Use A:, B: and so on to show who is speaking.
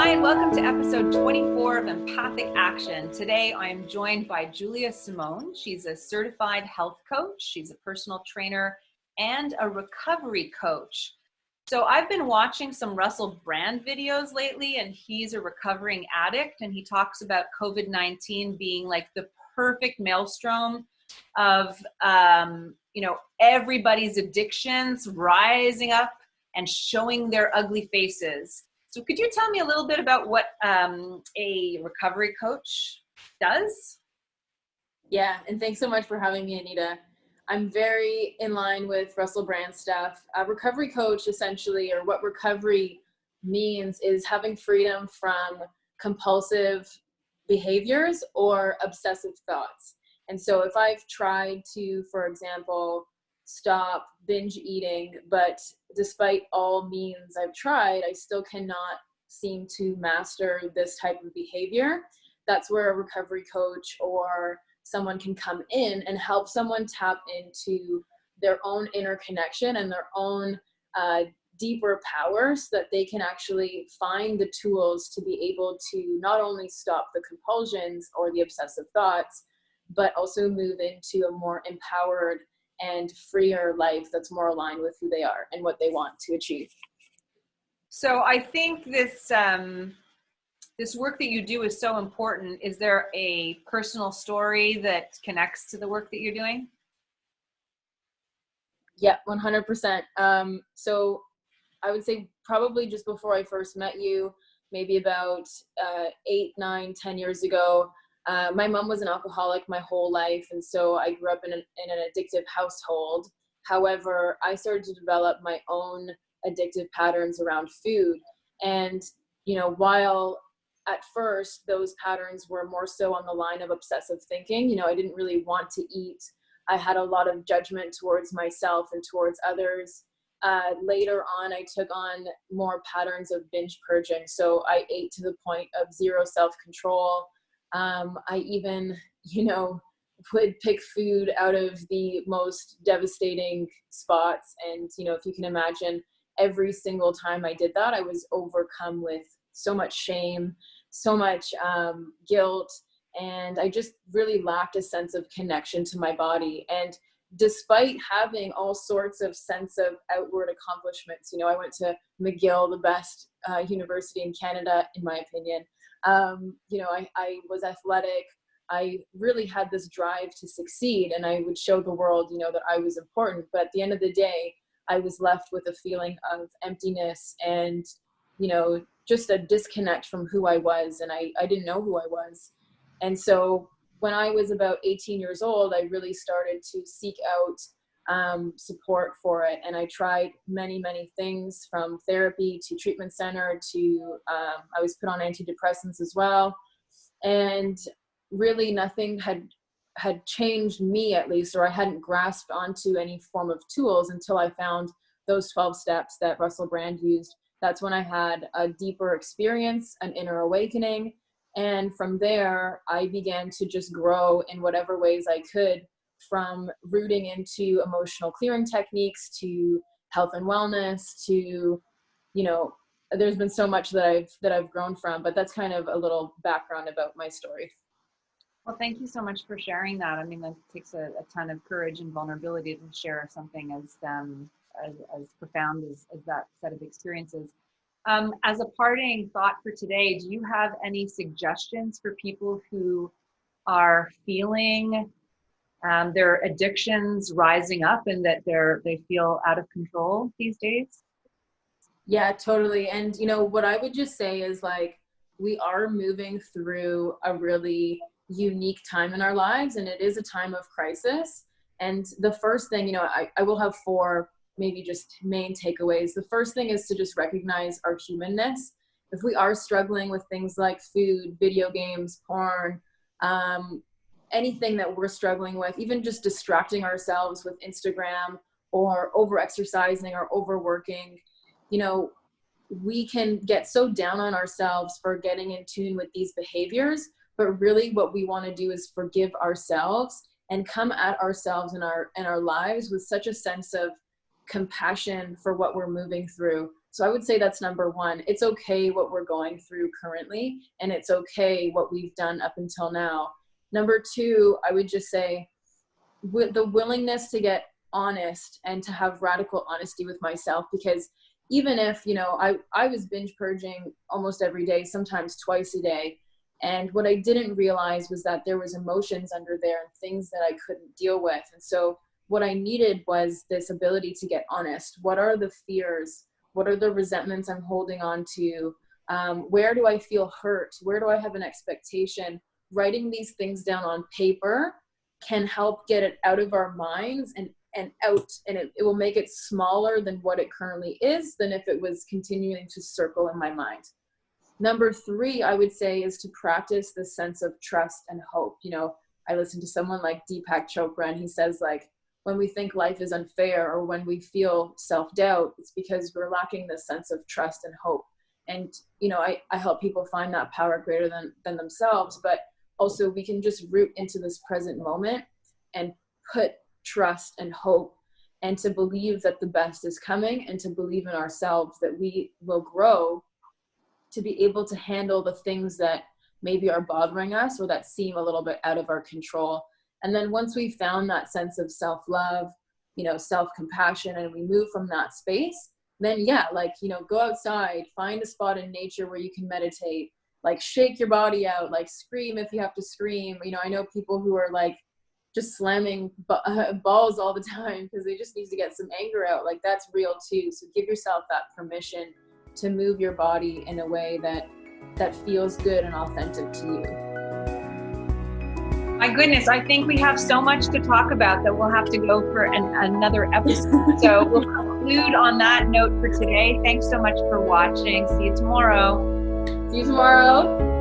A: Hi, and welcome to episode 24 of Empathic Action. Today, I am joined by Julia Simone. She's a certified health coach. She's a personal trainer and a recovery coach. So I've been watching some Russell Brand videos lately, and he's a recovering addict, and he talks about COVID-19 being like the perfect maelstrom of, everybody's addictions rising up and showing their ugly faces. So could you tell me a little bit about what a recovery coach does?
B: Yeah, and thanks so much for having me, Anita. I'm very in line with Russell Brand stuff. A recovery coach, essentially, or what recovery means, is having freedom from compulsive behaviors or obsessive thoughts. And so if I've tried to, for example, stop binge eating, but despite all means I've tried, I still cannot seem to master this type of behavior, that's where a recovery coach or someone can come in and help someone tap into their own inner connection and their own deeper power so that they can actually find the tools to be able to not only stop the compulsions or the obsessive thoughts, but also move into a more empowered and freer life that's more aligned with who they are and what they want to achieve.
A: So I think this work that you do is so important. Is there a personal story that connects to the work that you're doing?
B: Yeah, 100%. So I would say probably just before I first met you, maybe about 8, 9, 10 years ago, my mom was an alcoholic my whole life, and so I grew up in an addictive household. However, I started to develop my own addictive patterns around food. And, while at first those patterns were more so on the line of obsessive thinking, I didn't really want to eat. I had a lot of judgment towards myself and towards others. Later on, I took on more patterns of binge purging. So I ate to the point of zero self-control. I even, would pick food out of the most devastating spots. And, if you can imagine, every single time I did that, I was overcome with so much shame, so much guilt. And I just really lacked a sense of connection to my body. And despite having all sorts of sense of outward accomplishments, I went to McGill, the best university in Canada, in my opinion. I was athletic. I really had this drive to succeed, and I would show the world, that I was important. But at the end of the day, I was left with a feeling of emptiness and, just a disconnect from who I was. And I didn't know who I was. And so when I was about 18 years old, I really started to seek out support for it. And I tried many, many things, from therapy to treatment center to I was put on antidepressants as well. And really nothing had changed me, at least, or I hadn't grasped onto any form of tools until I found those 12 steps that Russell Brand used. That's when I had a deeper experience, an inner awakening. And from there, I began to just grow in whatever ways I could, from rooting into emotional clearing techniques to health and wellness to, there's been so much that I've grown from, but that's kind of a little background about my story.
A: Well, thank you so much for sharing that. I mean, that takes a ton of courage and vulnerability to share something as profound as that set of experiences. As a parting thought for today, do you have any suggestions for people who are feeling their addictions rising up and that they feel out of control these days?
B: Yeah, totally. And, what I would just say is, we are moving through a really unique time in our lives, and it is a time of crisis. And the first thing, I will have 4 maybe just main takeaways. The first thing is to just recognize our humanness. If we are struggling with things like food, video games, porn, anything that we're struggling with, even just distracting ourselves with Instagram or over-exercising or overworking, we can get so down on ourselves for getting in tune with these behaviors. But really what we want to do is forgive ourselves and come at ourselves in our lives with such a sense of compassion for what we're moving through. So I would say that's number one. It's okay what we're going through currently, and it's okay what we've done up until now. Number two, I would just say with the willingness to get honest and to have radical honesty with myself, because even if, you know, I was binge purging almost every day, sometimes twice a day. And what I didn't realize was that there was emotions under there and things that I couldn't deal with. And so what I needed was this ability to get honest. What are the fears? What are the resentments I'm holding on to? Where do I feel hurt? Where do I have an expectation? Writing these things down on paper can help get it out of our minds and out, and it will make it smaller than what it currently is, than if it was continuing to circle in my mind. Number three, I would say, is to practice the sense of trust and hope. You know, I listen to someone like Deepak Chopra, and he says, like, when we think life is unfair or when we feel self-doubt, it's because we're lacking this sense of trust and hope. And, you know, I help people find that power greater than themselves, but also we can just root into this present moment and put trust and hope, and to believe that the best is coming, and to believe in ourselves that we will grow to be able to handle the things that maybe are bothering us or that seem a little bit out of our control. And then once we've found that sense of self-love, you know, self-compassion, and we move from that space, then yeah, like, you know, go outside, find a spot in nature where you can meditate, like shake your body out, like scream if you have to scream. You know, I know people who are like just slamming balls all the time because they just need to get some anger out. Like, that's real too. So give yourself that permission to move your body in a way that feels good and authentic to you.
A: My goodness, I think we have so much to talk about that we'll have to go for another episode. So we'll conclude on that note for today. Thanks so much for watching. See you tomorrow.
B: See you tomorrow.